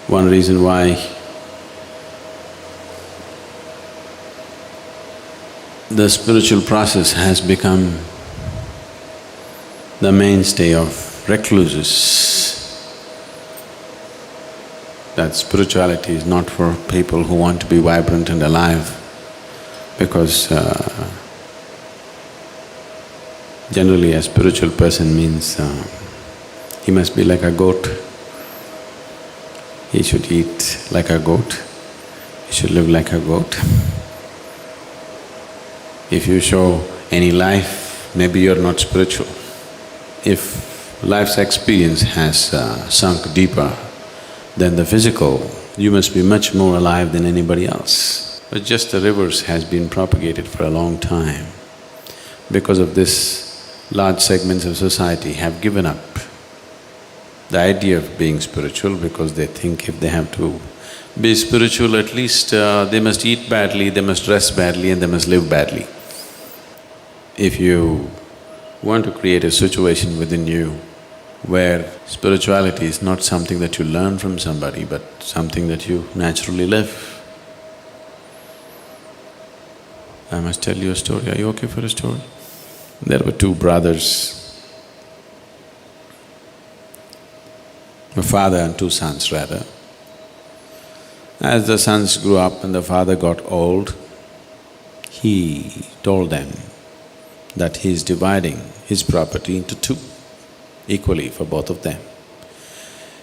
One reason why the spiritual process has become the mainstay of recluses, that spirituality is not for people who want to be vibrant and alive, because generally a spiritual person means he must be like a goat. He should eat like a goat, he should live like a goat. If you show any life, maybe you're not spiritual. If life's experience has sunk deeper than the physical, you must be much more alive than anybody else. But just the rivers has been propagated for a long time. Because of this, large segments of society have given up the idea of being spiritual, because they think if they have to be spiritual, at least they must eat badly, they must dress badly and they must live badly. If you want to create a situation within you where spirituality is not something that you learn from somebody, but something that you naturally live. I must tell you a story. Are you okay for a story? There were two brothers, a father and two sons rather. As the sons grew up and the father got old, he told them that he is dividing his property into two, equally for both of them.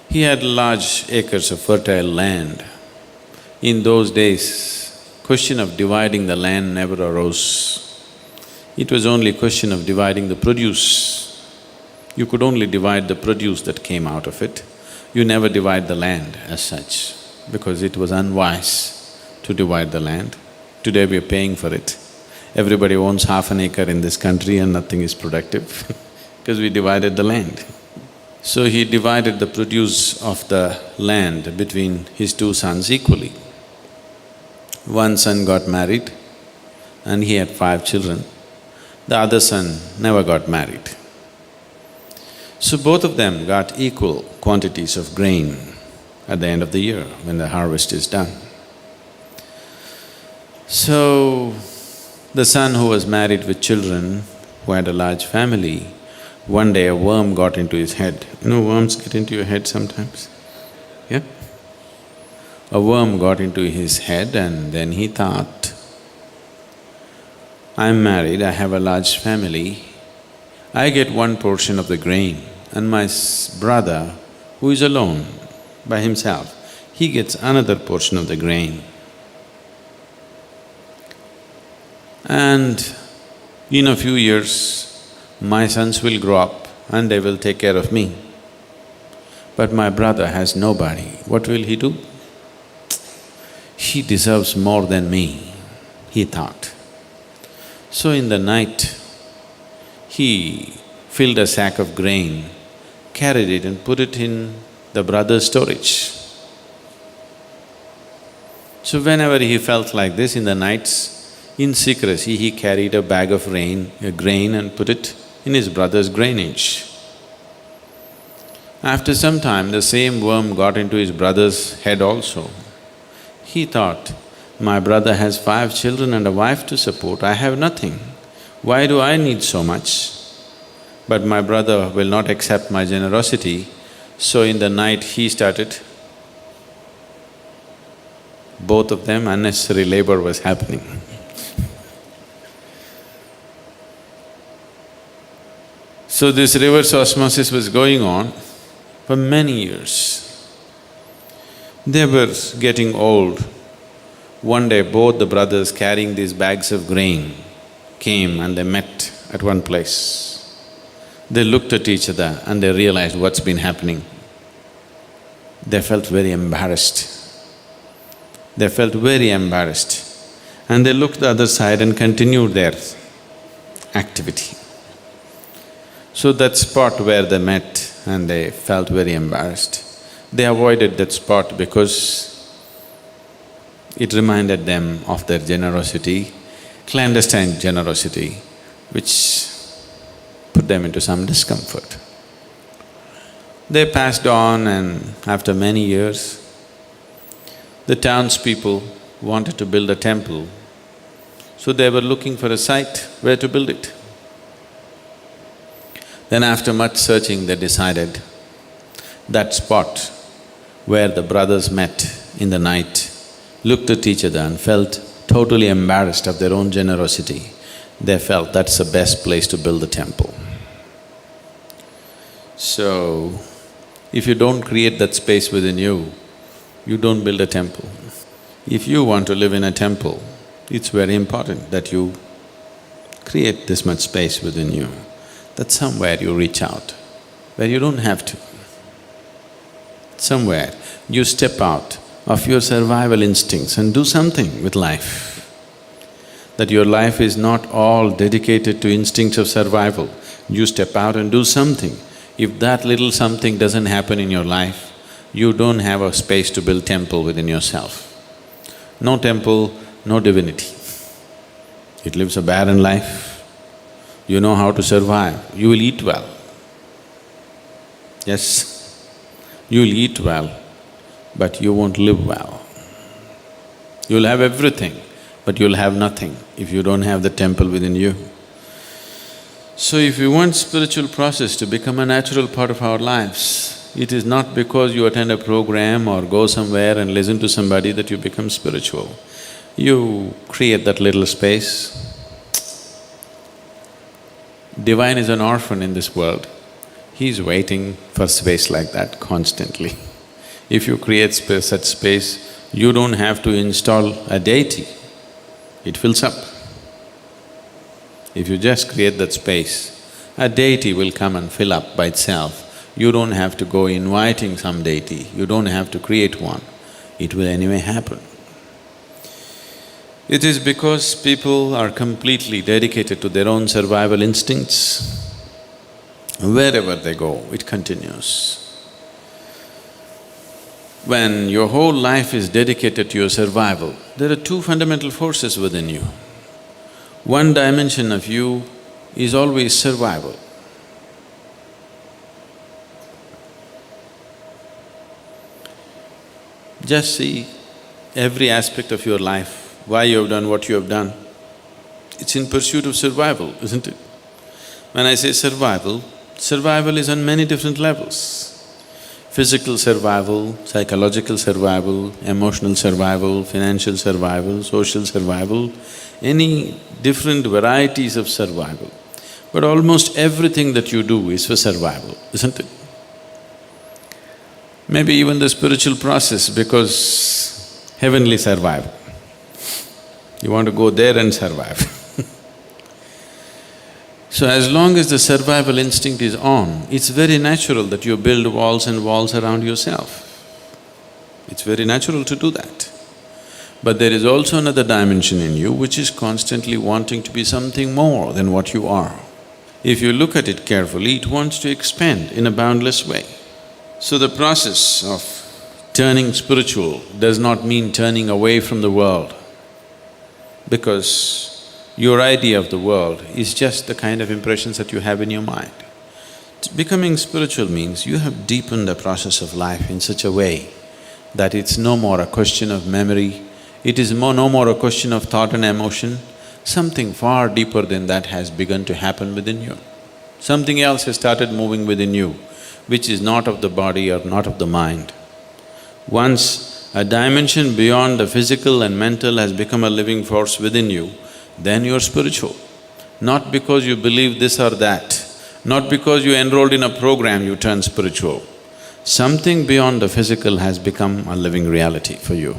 He had large acres of fertile land. In those days, question of dividing the land never arose. It was only a question of dividing the produce. You could only divide the produce that came out of it. You never divide the land as such, because it was unwise to divide the land. Today we are paying for it. Everybody owns half an acre in this country and nothing is productive because we divided the land. So he divided the produce of the land between his two sons equally. One son got married and he had 5 children. The other son never got married. So both of them got equal quantities of grain at the end of the year when the harvest is done. So, the son who was married with children, who had a large family, one day a worm got into his head. You know worms get into your head sometimes? Yeah? A worm got into his head and then he thought, I'm married, I have a large family, I get one portion of the grain and my brother, who is alone by himself, he gets another portion of the grain. And in a few years, my sons will grow up and they will take care of me. But my brother has nobody, what will he do? He deserves more than me, he thought. So in the night, he filled a sack of grain, carried it and put it in the brother's storage. So whenever he felt like this in the nights, in secrecy, he carried a bag of grain and put it in his brother's grainage. After some time, the same worm got into his brother's head also. He thought, my brother has 5 children and a wife to support, I have nothing. Why do I need so much? But my brother will not accept my generosity, so in the night he started. Both of them, unnecessary labor was happening. So this reverse osmosis was going on for many years. They were getting old. One day both the brothers carrying these bags of grain came and they met at one place. They looked at each other and they realized what's been happening. They felt very embarrassed. They felt very embarrassed and they looked the other side and continued their activity. So that spot where they met and they felt very embarrassed, they avoided that spot because it reminded them of their generosity, clandestine generosity, which put them into some discomfort. They passed on and after many years, The townspeople wanted to build a temple, so they were looking for a site where to build it. Then after much searching, they decided that spot where the brothers met in the night, looked at each other and felt totally embarrassed of their own generosity. They felt that's the best place to build the temple. So, if you don't create that space within you, you don't build a temple. If you want to live in a temple, it's very important that you create this much space within you, that somewhere you reach out, where you don't have to. Somewhere you step out of your survival instincts and do something with life. That your life is not all dedicated to instincts of survival. You step out and do something. If that little something doesn't happen in your life, you don't have a space to build temple within yourself. No temple, no divinity. It lives a barren life. You know how to survive, you will eat well. Yes, you'll eat well, but you won't live well. You'll have everything, but you'll have nothing if you don't have the temple within you. So if you want spiritual process to become a natural part of our lives, it is not because you attend a program or go somewhere and listen to somebody that you become spiritual. You create that little space. Divine is an orphan in this world. He's waiting for space like that constantly. If you create such space, you don't have to install a deity, it fills up. If you just create that space, a deity will come and fill up by itself. You don't have to go inviting some deity, you don't have to create one, it will anyway happen. It is because people are completely dedicated to their own survival instincts. Wherever they go, it continues. When your whole life is dedicated to your survival, there are two fundamental forces within you. One dimension of you is always survival. Just see every aspect of your life, why you have done what you have done. It's in pursuit of survival, isn't it? When I say survival, survival is on many different levels. Physical survival, psychological survival, emotional survival, financial survival, social survival, any different varieties of survival. But almost everything that you do is for survival, isn't it? Maybe even the spiritual process, because heavenly survival. You want to go there and survive. So as long as the survival instinct is on, it's very natural that you build walls and walls around yourself. It's very natural to do that. But there is also another dimension in you which is constantly wanting to be something more than what you are. If you look at it carefully, it wants to expand in a boundless way. So the process of turning spiritual does not mean turning away from the world, because your idea of the world is just the kind of impressions that you have in your mind. Becoming spiritual means you have deepened the process of life in such a way that it's no more a question of memory, it is no more a question of thought and emotion. Something far deeper than that has begun to happen within you. Something else has started moving within you, which is not of the body or not of the mind. Once a dimension beyond the physical and mental has become a living force within you, then you're spiritual. Not because you believe this or that, not because you enrolled in a program you turn spiritual. Something beyond the physical has become a living reality for you.